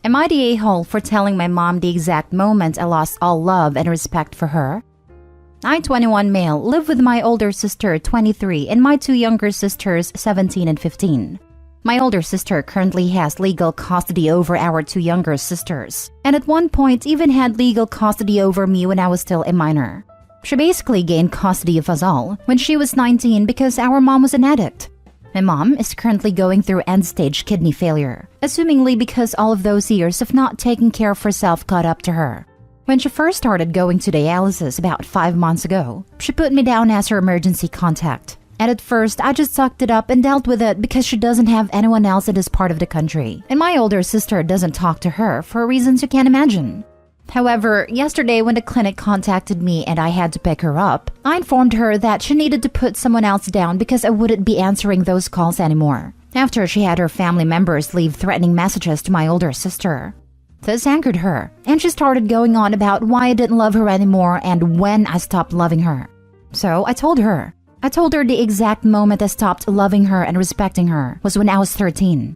Am I the a-hole for telling my mom the exact moment I lost all love and respect for her? I, 21 male, live with my older sister, 23, and my two younger sisters, 17 and 15. My older sister currently has legal custody over our two younger sisters, and at one point even had legal custody over me when I was still a minor. She basically gained custody of us all when she was 19 because our mom was an addict. My mom is currently going through end-stage kidney failure, assumingly because all of those years of not taking care of herself caught up to her. When she first started going to dialysis about 5 months ago, she put me down as her emergency contact. And at first, I just sucked it up and dealt with it because she doesn't have anyone else in this part of the country. And my older sister doesn't talk to her for reasons you can't imagine. However, yesterday when the clinic contacted me and I had to pick her up, I informed her that she needed to put someone else down because I wouldn't be answering those calls anymore, after she had her family members leave threatening messages to my older sister. This angered her, and she started going on about why I didn't love her anymore and when I stopped loving her. So I told her the exact moment I stopped loving her and respecting her was when I was 13.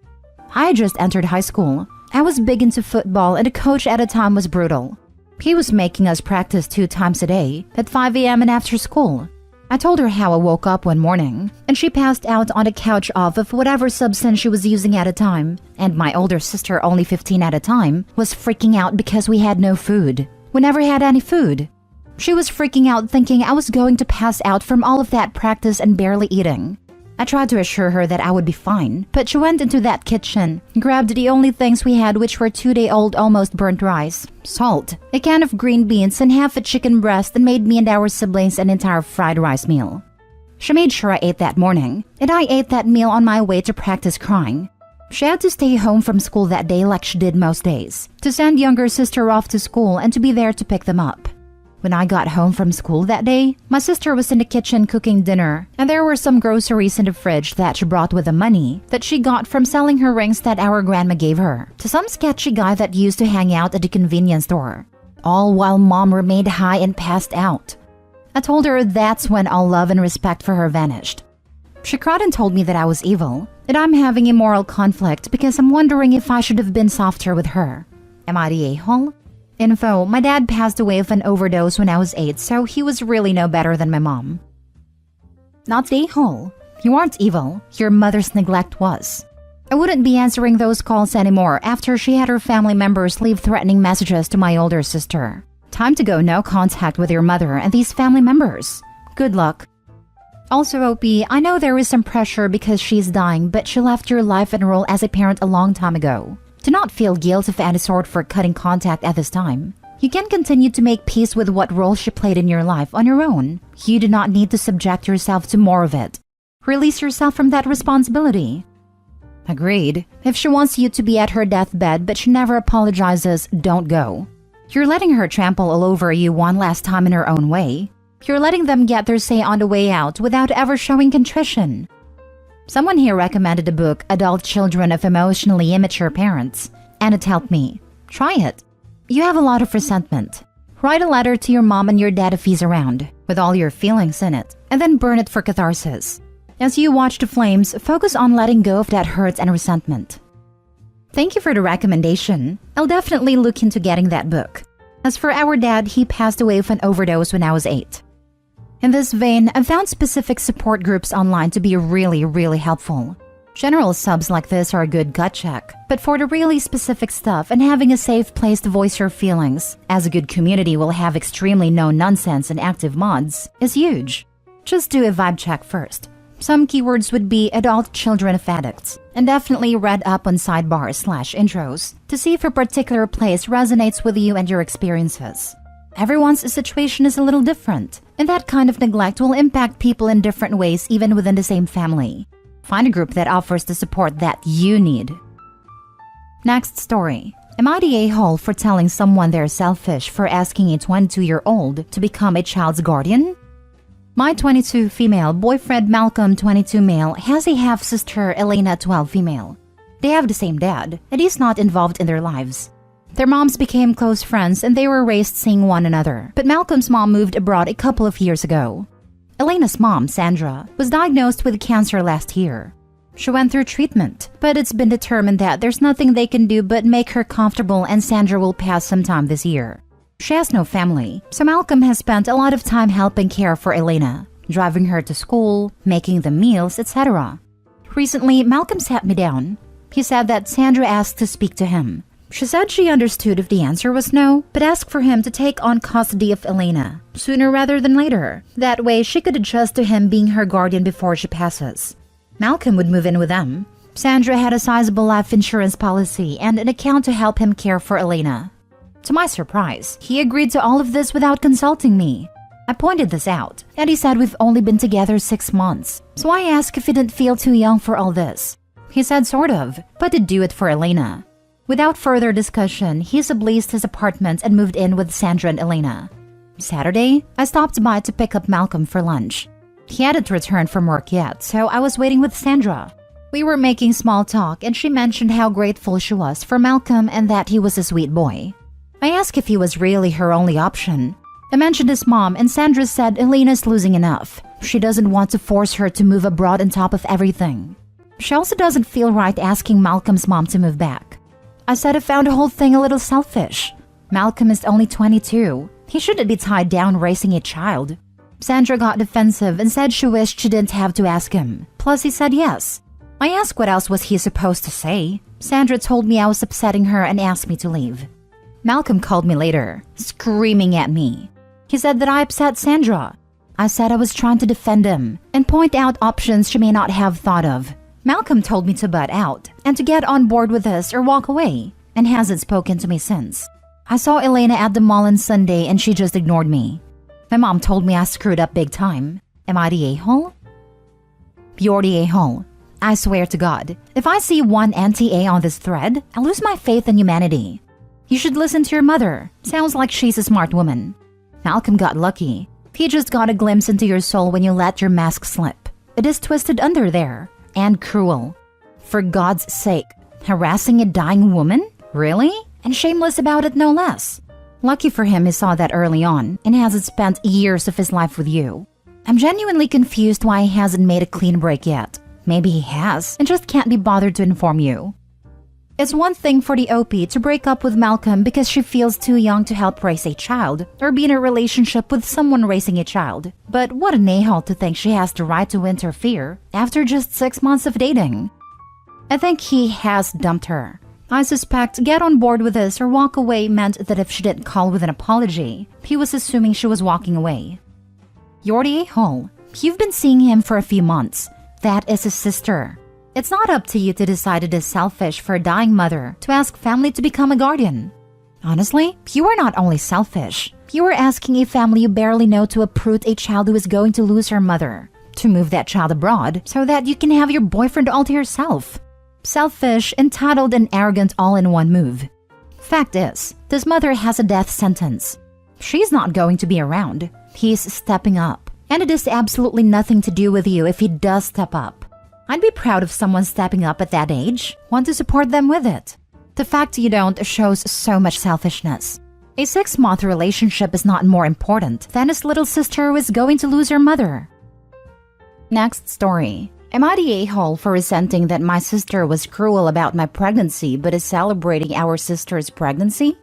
I had just entered high school. I was big into football and the coach at the time was brutal. He was making us practice 2 times a day, at 5 a.m. and after school. I told her how I woke up one morning, and she passed out on the couch off of whatever substance she was using at the time, and my older sister, only 15 at a time, was freaking out because we had no food. We never had any food. She was freaking out thinking I was going to pass out from all of that practice and barely eating. I tried to assure her that I would be fine, but she went into that kitchen, grabbed the only things we had, which were 2-day-old almost burnt rice, salt, a can of green beans, and half a chicken breast, and made me and our siblings an entire fried rice meal. She made sure I ate that morning, and I ate that meal on my way to practice crying. She had to stay home from school that day like she did most days, to send younger sister off to school and to be there to pick them up. When I got home from school that day, my sister was in the kitchen cooking dinner, and there were some groceries in the fridge that she brought with the money that she got from selling her rings that our grandma gave her to some sketchy guy that used to hang out at the convenience store, all while mom remained high and passed out. I told her that's when all love and respect for her vanished. She cried and told me that I was evil, that I'm having a moral conflict because I'm wondering if I should have been softer with her. Am I the a-hole? Info: my dad passed away of an overdose when I was 8, so he was really no better than my mom. Not the a-hole. You aren't evil. Your mother's neglect was. I wouldn't be answering those calls anymore after she had her family members leave threatening messages to my older sister. Time to go no contact with your mother and these family members. Good luck. Also, OP, I know there is some pressure because she's dying, but she left your life and role as a parent a long time ago. Do not feel guilt of any sort for cutting contact at this time. You can continue to make peace with what role she played in your life on your own. You do not need to subject yourself to more of it. Release yourself from that responsibility. Agreed. If she wants you to be at her deathbed but she never apologizes, don't go. You're letting her trample all over you one last time in her own way. You're letting them get their say on the way out without ever showing contrition. Someone here recommended the book Adult Children of Emotionally Immature Parents, and it helped me. Try it. You have a lot of resentment. Write a letter to your mom and your dad if he's around, with all your feelings in it, and then burn it for catharsis. As you watch the flames, focus on letting go of that hurt and resentment. Thank you for the recommendation. I'll definitely look into getting that book. As for our dad, he passed away of an overdose when I was 8. In this vein, I've found specific support groups online to be really helpful. General subs like this are a good gut check, but for the really specific stuff and having a safe place to voice your feelings, as a good community will have extremely no-nonsense and active mods, is huge. Just do a vibe check first. Some keywords would be adult children of addicts, and definitely read up on sidebars/intros to see if a particular place resonates with you and your experiences. Everyone's situation is a little different, and that kind of neglect will impact people in different ways even within the same family. Find a group that offers the support that you need. Next story. Am I the a-hole for telling someone they're selfish for asking a 22-year-old to become a child's guardian? My 22 female boyfriend Malcolm, 22 male, has a half-sister Elena, 12 female. They have the same dad, and he's not involved in their lives. Their moms became close friends and they were raised seeing one another, but Malcolm's mom moved abroad a couple of years ago. Elena's mom, Sandra, was diagnosed with cancer last year. She went through treatment, but it's been determined that there's nothing they can do but make her comfortable, and Sandra will pass sometime this year. She has no family, so Malcolm has spent a lot of time helping care for Elena, driving her to school, making the meals, etc. Recently, Malcolm sat me down. He said that Sandra asked to speak to him. She said she understood if the answer was no, but asked for him to take on custody of Elena, sooner rather than later. That way, she could adjust to him being her guardian before she passes. Malcolm would move in with them. Sandra had a sizable life insurance policy and an account to help him care for Elena. To my surprise, he agreed to all of this without consulting me. I pointed this out, and he said we've only been together 6 months, so I asked if he didn't feel too young for all this. He said sort of, but to do it for Elena. Without further discussion, he subleased his apartment and moved in with Sandra and Elena. Saturday, I stopped by to pick up Malcolm for lunch. He hadn't returned from work yet, so I was waiting with Sandra. We were making small talk, and she mentioned how grateful she was for Malcolm and that he was a sweet boy. I asked if he was really her only option. I mentioned his mom, and Sandra said Elena's losing enough. She doesn't want to force her to move abroad on top of everything. She also doesn't feel right asking Malcolm's mom to move back. I said I found the whole thing a little selfish. Malcolm is only 22. He shouldn't be tied down raising a child. Sandra got defensive and said she wished she didn't have to ask him. Plus, he said yes. I asked what else was he supposed to say. Sandra told me I was upsetting her and asked me to leave. Malcolm called me later, screaming at me. He said that I upset Sandra. I said I was trying to defend him and point out options she may not have thought of. Malcolm told me to butt out and to get on board with this or walk away, and hasn't spoken to me since. I saw Elena at the mall on Sunday and she just ignored me. My mom told me I screwed up big time. Am I the a-hole? You're the a-hole. I swear to God, if I see one anti-A on this thread, I lose my faith in humanity. You should listen to your mother. Sounds like she's a smart woman. Malcolm got lucky. He just got a glimpse into your soul when you let your mask slip. It is twisted under there. And cruel. For God's sake, harassing a dying woman? Really? And shameless about it no less. Lucky for him he saw that early on and hasn't spent years of his life with you. I'm genuinely confused why he hasn't made a clean break yet. Maybe he has and just can't be bothered to inform you. It's one thing for the OP to break up with Malcolm because she feels too young to help raise a child or be in a relationship with someone raising a child. But what an a-hole to think she has the right to interfere after just 6 months of dating. I think he has dumped her. I suspect get on board with this or walk away meant that if she didn't call with an apology, he was assuming she was walking away. You're the a-hole. You've been seeing him for a few months. That is his sister. It's not up to you to decide it is selfish for a dying mother to ask family to become a guardian. Honestly, you are not only selfish, you are asking a family you barely know to uproot a child who is going to lose her mother, to move that child abroad so that you can have your boyfriend all to yourself. Selfish, entitled, and arrogant all in one move. Fact is, this mother has a death sentence. She's not going to be around. He's stepping up. And it is absolutely nothing to do with you if he does step up. I'd be proud of someone stepping up at that age. Want to support them with it. The fact you don't shows so much selfishness. A 6-month relationship is not more important than his little sister who is going to lose her mother. Next story. Am I the a-hole for resenting that my sister was cruel about my pregnancy but is celebrating our sister's pregnancy?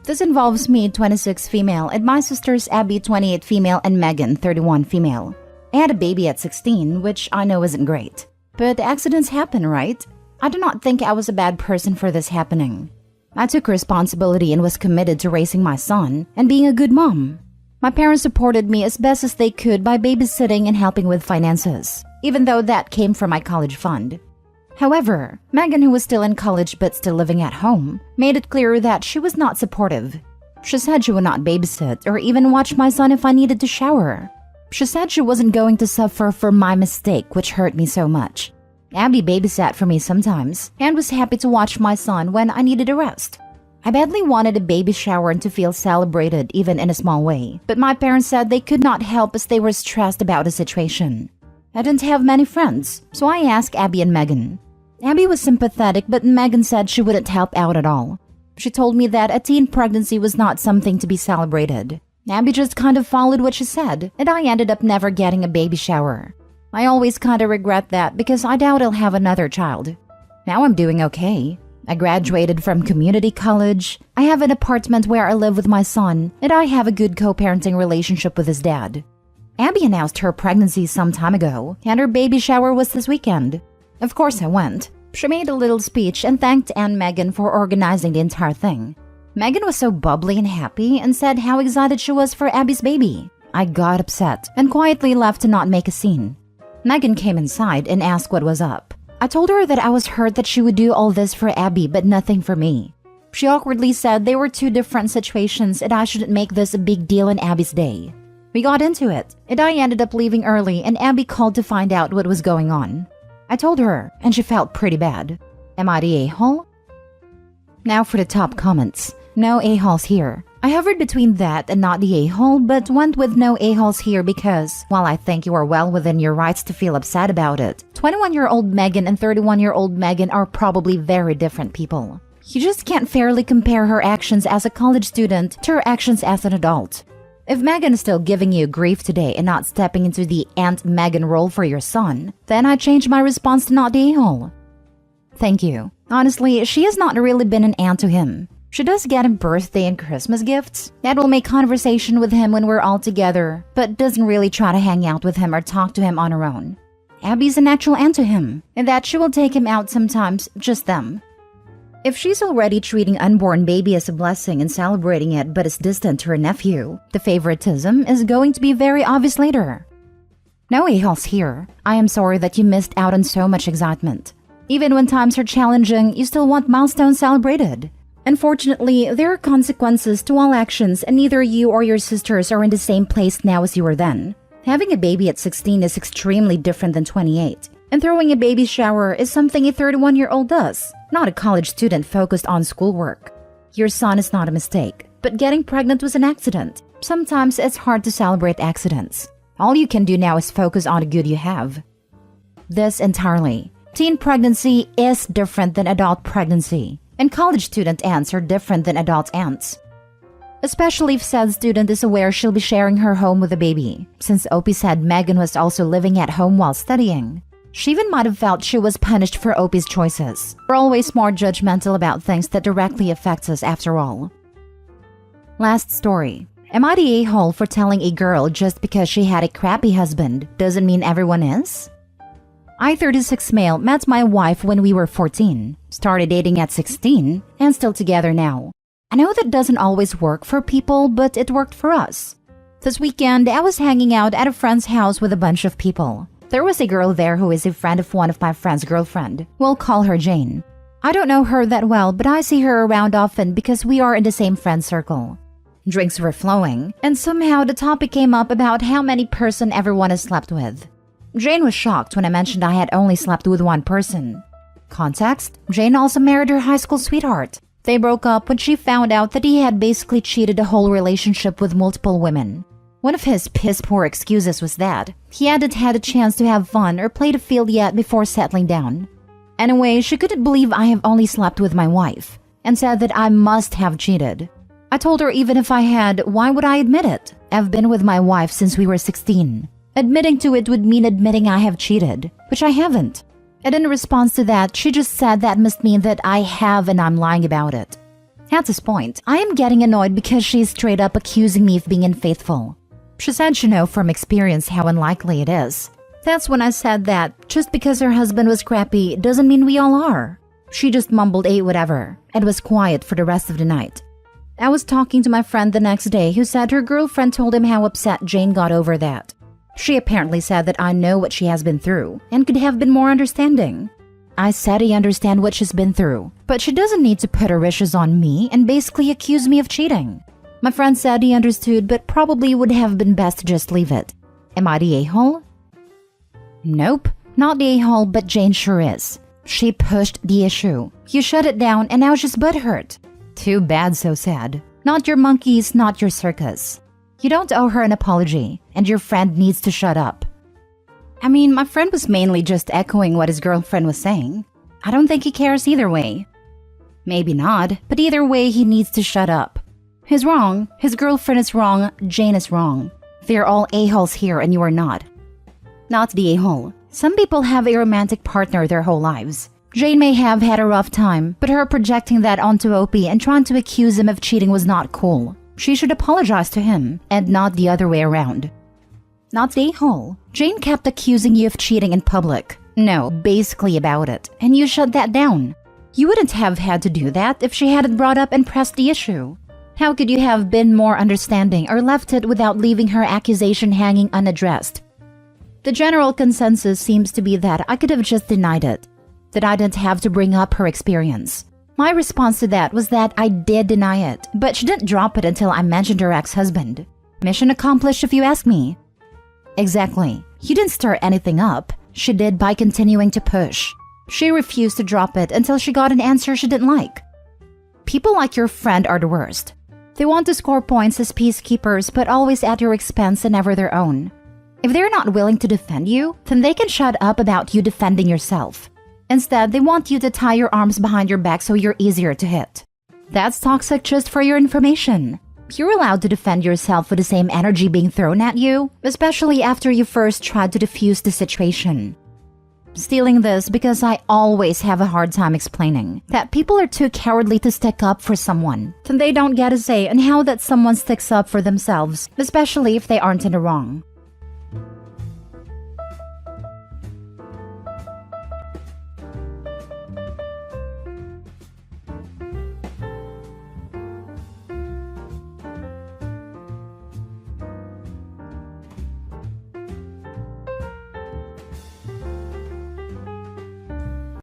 This involves me, 26 female, and my sisters Abby, 28 female, and Megan, 31 female. I had a baby at 16, which I know isn't great. But accidents happen, right? I do not think I was a bad person for this happening. I took responsibility and was committed to raising my son and being a good mom. My parents supported me as best as they could by babysitting and helping with finances, even though that came from my college fund. However, Megan, who was still in college but still living at home, made it clear that she was not supportive. She said she would not babysit or even watch my son if I needed to shower. She said she wasn't going to suffer for my mistake, which hurt me so much. Abby babysat for me sometimes and was happy to watch my son when I needed a rest. I badly wanted a baby shower and to feel celebrated even in a small way, but my parents said they could not help as they were stressed about the situation. I didn't have many friends, so I asked Abby and Megan. Abby was sympathetic, but Megan said she wouldn't help out at all. She told me that a teen pregnancy was not something to be celebrated. Abby just kind of followed what she said, and I ended up never getting a baby shower. I always kinda regret that because I doubt I'll have another child. Now I'm doing okay. I graduated from community college. I have an apartment where I live with my son, and I have a good co-parenting relationship with his dad. Abby announced her pregnancy some time ago, and her baby shower was this weekend. Of course I went. She made a little speech and thanked Aunt Megan for organizing the entire thing. Megan was so bubbly and happy and said how excited she was for Abby's baby. I got upset and quietly left to not make a scene. Megan came inside and asked what was up. I told her that I was hurt that she would do all this for Abby but nothing for me. She awkwardly said they were two different situations and I shouldn't make this a big deal in Abby's day. We got into it, and I ended up leaving early and Abby called to find out what was going on. I told her, and she felt pretty bad. Am I the a-hole? Now for the top comments. No a-holes here. I hovered between that and not the a-hole, but went with no a-holes here because, while I think you are well within your rights to feel upset about it, 21-year-old Megan and 31-year-old Megan are probably very different people. You just can't fairly compare her actions as a college student to her actions as an adult. If Megan is still giving you grief today and not stepping into the Aunt Megan role for your son, then I change my response to not the a-hole. Thank you. Honestly, she has not really been an aunt to him. She does get him birthday and Christmas gifts. That will make conversation with him when we're all together, but doesn't really try to hang out with him or talk to him on her own. Abby's an actual aunt to him, and that she will take him out sometimes, just them. If she's already treating unborn baby as a blessing and celebrating it but is distant to her nephew, the favoritism is going to be very obvious later. No a-holes here. I am sorry that you missed out on so much excitement. Even when times are challenging, you still want milestones celebrated. Unfortunately, there are consequences to all actions and neither you or your sisters are in the same place now as you were then. Having a baby at 16 is extremely different than 28. And throwing a baby shower is something a 31-year-old does, not a college student focused on schoolwork. Your son is not a mistake, but getting pregnant was an accident. Sometimes it's hard to celebrate accidents. All you can do now is focus on the good you have. This entirely. Teen pregnancy is different than adult pregnancy, and college student aunts are different than adult aunts. Especially if said student is aware she'll be sharing her home with a baby, since Opie said Megan was also living at home while studying. She even might have felt she was punished for Opie's choices. We're always more judgmental about things that directly affects us after all. Last story. Am I the a-hole for telling a girl just because she had a crappy husband doesn't mean everyone is? I, 36 male, met my wife when we were 14, started dating at 16, and still together now. I know that doesn't always work for people, but it worked for us. This weekend, I was hanging out at a friend's house with a bunch of people. There was a girl there who is a friend of one of my friend's girlfriend. We'll call her Jane. I don't know her that well, but I see her around often because we are in the same friend circle. Drinks were flowing, and somehow the topic came up about how many person everyone has slept with. Jane was shocked when I mentioned I had only slept with one person. Context: Jane also married her high school sweetheart. They broke up when she found out that he had basically cheated the whole relationship with multiple women. One of his piss-poor excuses was that he hadn't had a chance to have fun or play the field yet before settling down. Anyway, she couldn't believe I have only slept with my wife, and said that I must have cheated. I told her even if I had, why would I admit it? I've been with my wife since we were 16. Admitting to it would mean admitting I have cheated, which I haven't. And in response to that, she just said that must mean that I have and I'm lying about it. At this point, I am getting annoyed because she's straight up accusing me of being unfaithful. She said she knows from experience how unlikely it is. That's when I said that just because her husband was crappy doesn't mean we all are. She just mumbled whatever and was quiet for the rest of the night. I was talking to my friend the next day who said her girlfriend told him how upset Jane got over that. She apparently said that I know what she has been through and could have been more understanding. I said I understand what she's been through, but she doesn't need to put her wishes on me and basically accuse me of cheating. My friend said he understood, but probably would have been best to just leave it. Am I the a-hole? Nope, not the a-hole, but Jane sure is. She pushed the issue. You shut it down and now she's butthurt. Too bad, so sad. Not your monkeys, not your circus. You don't owe her an apology, and your friend needs to shut up. I mean, my friend was mainly just echoing what his girlfriend was saying. I don't think he cares either way. Maybe not, but either way he needs to shut up. He's wrong, his girlfriend is wrong, Jane is wrong. They're all a-holes here and you are not. Not the a-hole. Some people have a romantic partner their whole lives. Jane may have had a rough time, but her projecting that onto OP and trying to accuse him of cheating was not cool. She should apologize to him, and not the other way around. Not the a-hole. Jane kept accusing you of cheating in public. No, basically about it, and you shut that down. You wouldn't have had to do that if she hadn't brought up and pressed the issue. How could you have been more understanding or left it without leaving her accusation hanging unaddressed? The general consensus seems to be that I could have just denied it, that I didn't have to bring up her experience. My response to that was that I did deny it, but she didn't drop it until I mentioned her ex-husband. Mission accomplished if you ask me. Exactly. You didn't stir anything up. She did by continuing to push. She refused to drop it until she got an answer she didn't like. People like your friend are the worst. They want to score points as peacekeepers, but always at your expense and never their own. If they're not willing to defend you, then they can shut up about you defending yourself. Instead, they want you to tie your arms behind your back so you're easier to hit. That's toxic just for your information. You're allowed to defend yourself with the same energy being thrown at you, especially after you first tried to defuse the situation. Stealing this because I always have a hard time explaining that people are too cowardly to stick up for someone, then they don't get a say in how that someone sticks up for themselves, especially if they aren't in the wrong.